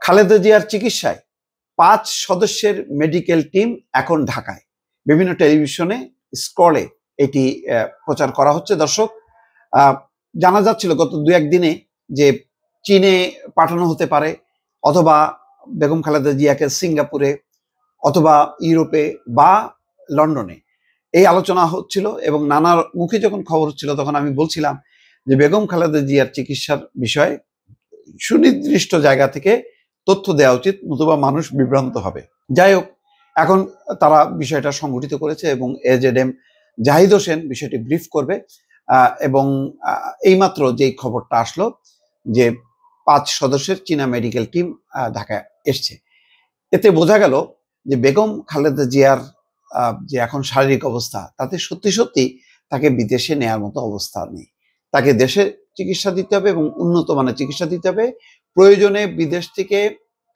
খালেদা জিয়ার চিকিৎসায় ৫ সদস্যের মেডিকেল টিম এখন ঢাকায়। বিভিন্ন টেলিভিশনে স্ক্রলে এটি প্রচার করা হচ্ছে। দর্শক, জানা যাচ্ছিল গত ২-১ দিনে যে চীনে পাঠানো হতে পারে, অথবা বেগম খালেদা জিয়াকে সিঙ্গাপুরে, অথবা ইউরোপে বা লন্ডনে এই আলোচনা হচ্ছিল। এবং নানার মুখে যখন খবর হচ্ছিল তখন আমি বলছিলাম যে বেগম খালেদা জিয়ার চিকিৎসার বিষয়ে সুনির্দিষ্ট জায়গা থেকে তথ্য দেওয়া উচিত, নতুবা মানুষ বিভ্রান্ত হবে। যাই হোক, এখন তারা বিষয়টা সংগঠিত করেছে এবং এজেডএম জাহিদ হোসেন বিষয়টি ব্রিফ করবে। এবং এইমাত্র যেই খবরটা আসলো যে ৫ সদস্যের চীনা মেডিকেল টিম ঢাকায় এসছে, এতে বোঝা গেল যে বেগম খালেদা জিয়ার যে এখন শারীরিক অবস্থা, তাতে সত্যি সত্যি তাকে বিদেশে নেওয়ার মতো অবস্থা নেই। তাকে দেশে চিকিৎসা দিতে হবে এবং উন্নত মানের চিকিৎসা দিতে হবে। প্রয়োজনে বিদেশ থেকে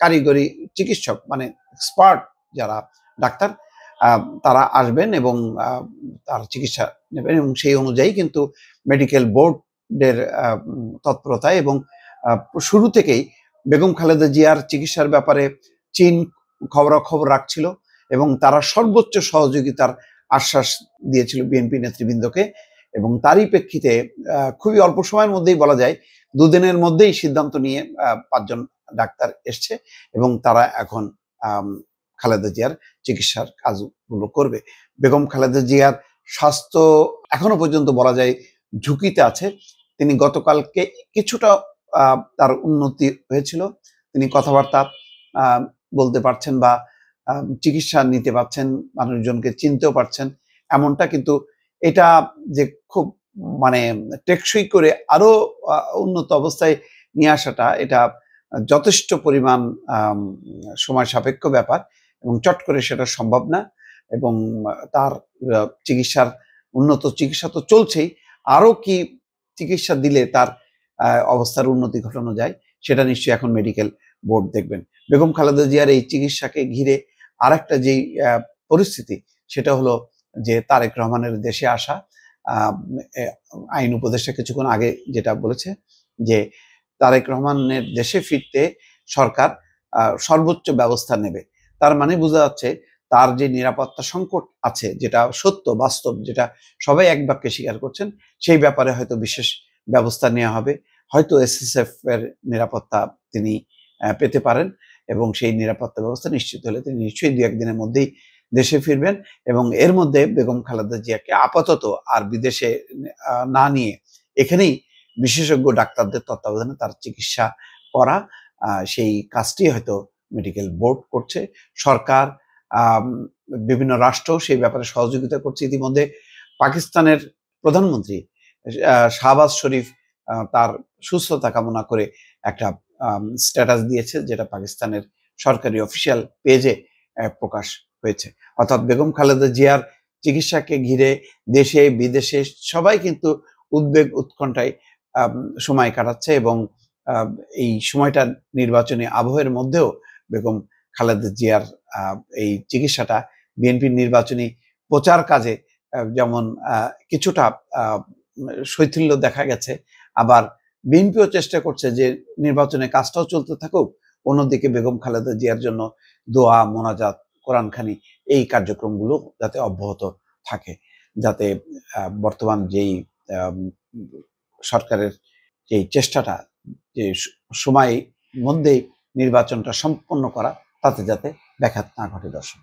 কারিগরি চিকিৎসক, মানে এক্সপার্ট যারা ডাক্তার, তারা আসবেন এবং তার চিকিৎসা নেবেন। এবং সেই অনুযায়ী কিন্তু মেডিকেল বোর্ডের তৎপরতায় এবং শুরু থেকেই বেগম খালেদা জিয়ার চিকিৎসার ব্যাপারে চীন খবরাখবর রাখছিল এবং তারা সর্বোচ্চ সহযোগিতার আশ্বাস দিয়েছিল বিএনপি নেতৃবৃন্দকে। এবং তারই প্রেক্ষিতে খুবই অল্প সময়ের মধ্যেই, বলা যায় 2 দিনের মধ্যেই সিদ্ধান্ত নিয়ে 5 জন ডাক্তার এসছে এবং তারা এখন খালেদা জিয়ার চিকিৎসার কাজগুলো করবে। বেগম খালেদা জিয়ার স্বাস্থ্য এখনো পর্যন্ত বলা যায় ঝুঁকিতে আছে। তিনি গতকালকে কিছুটা তার উন্নতি হয়েছিল, তিনি কথাবার্তা বলতে পারছেন বা চিকিৎসা নিতে পারছেন, মানুষজনকে চিনতেও পারছেন, এমনটা। কিন্তু এটা যে খুব মানে টেকসই করে আরো উন্নত অবস্থায় নিয়ে আসাটা, এটা যথেষ্ট পরিমাণ সময় সাপেক্ষ ব্যাপার এবং চট করে সেটা সম্ভব না। এবং তার চিকিৎসার উন্নত চিকিৎসা তো চলছেই, আরো কি চিকিৎসা দিলে তার অবস্থার উন্নতি ঘটানো যায় সেটা নিশ্চয়ই এখন মেডিকেল বোর্ড দেখবেন। বেগম খালেদা জিয়ার এই চিকিৎসাকে ঘিরে আরেকটা যেই পরিস্থিতি, সেটা হলো যে তারেক রহমানের দেশে আসা। আইন উপদেষ্টা কিছুক্ষণ আগে যেটা বলেছে যে তারেক রহমানের দেশে ফিরতে সরকার সর্বোচ্চ ব্যবস্থা নেবে। তার মানে বোঝা যাচ্ছে তার যে নিরাপত্তা সংকট আছে, যেটা সত্য বাস্তব, যেটা সবাই এক বাক্যে স্বীকার করছেন, সেই ব্যাপারে হয়তো বিশেষ ব্যবস্থা নেওয়া হবে। হয়তো এসএসএফ এর নিরাপত্তা তিনি পেতে পারেন এবং সেই নিরাপত্তা ব্যবস্থা নিশ্চিত হলে তিনি নিশ্চয়ই 2-1 দিনের মধ্যেই দেশে ফিরবেন। এবং এর মধ্যে বেগম খালেদা জিয়াকে আপাতত আর বিদেশে না নিয়ে এখানেই বিশেষজ্ঞ ডাক্তারদের তত্ত্বাবধানে তার চিকিৎসা করা, সেই কাজটি হয়তো মেডিকেল বোর্ড করছে। সরকার, বিভিন্ন রাষ্ট্র সেই ব্যাপারে সহযোগিতা করছে। ইতিমধ্যে পাকিস্তানের প্রধানমন্ত্রী শাহবাজ শরীফ তার সুস্থতা কামনা করে একটা স্ট্যাটাস দিয়েছে, যেটা পাকিস্তানের সরকারি অফিসিয়াল পেজে প্রকাশ হয়েছে। অর্থাৎ বেগম খালেদা জিয়ার চিকিৎসাকে ঘিরে দেশে বিদেশে সবাই কিন্তু উদ্বেগ উৎকণ্ঠায় সময় কাটাচ্ছে। এবং এই সময়টা নির্বাচনী আবহের মধ্যেও বেগম খালেদা জিয়ার এই চিকিৎসাটা বিএনপির নির্বাচনী প্রচার কাজে যেমন কিছুটা শৈথিল্য দেখা গেছে, আবার বিএনপিও চেষ্টা করছে যে নির্বাচনের কাজটাও চলতে থাকুক, অন্যদিকে বেগম খালেদা জিয়ার জন্য দোয়া, মোনাজাত, কোরআনখানি এই কার্যক্রমগুলো যাতে অব্যাহত থাকে, যাতে বর্তমান যেই সরকারের যেই চেষ্টাটা যে সময়ের মধ্যেই নির্বাচনটা সম্পন্ন করা, তাতে যাতে ব্যাঘাত না ঘটে। দর্শক।